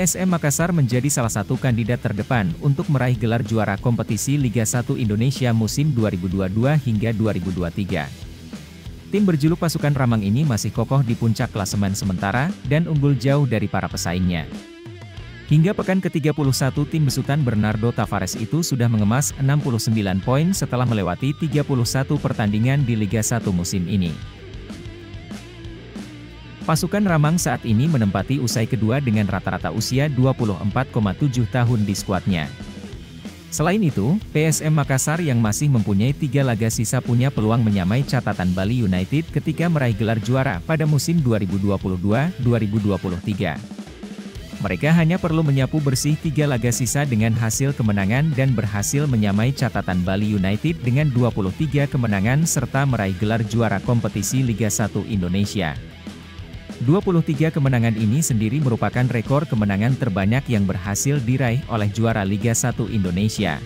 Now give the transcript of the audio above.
PSM Makassar menjadi salah satu kandidat terdepan untuk meraih gelar juara kompetisi Liga 1 Indonesia musim 2022 hingga 2023. Tim berjuluk Pasukan Ramang ini masih kokoh di puncak klasemen sementara dan unggul jauh dari para pesaingnya. Hingga pekan ke-31 tim besutan Bernardo Tavares itu sudah mengemas 69 poin setelah melewati 31 pertandingan di Liga 1 musim ini. Pasukan Ramang saat ini menempati usai kedua dengan rata-rata usia 24,7 tahun di skuadnya. Selain itu, PSM Makassar yang masih mempunyai 3 laga sisa punya peluang menyamai catatan Bali United ketika meraih gelar juara pada musim 2022-2023. Mereka hanya perlu menyapu bersih 3 laga sisa dengan hasil kemenangan dan berhasil menyamai catatan Bali United dengan 23 kemenangan serta meraih gelar juara kompetisi Liga 1 Indonesia. 23 kemenangan ini sendiri merupakan rekor kemenangan terbanyak yang berhasil diraih oleh juara Liga 1 Indonesia.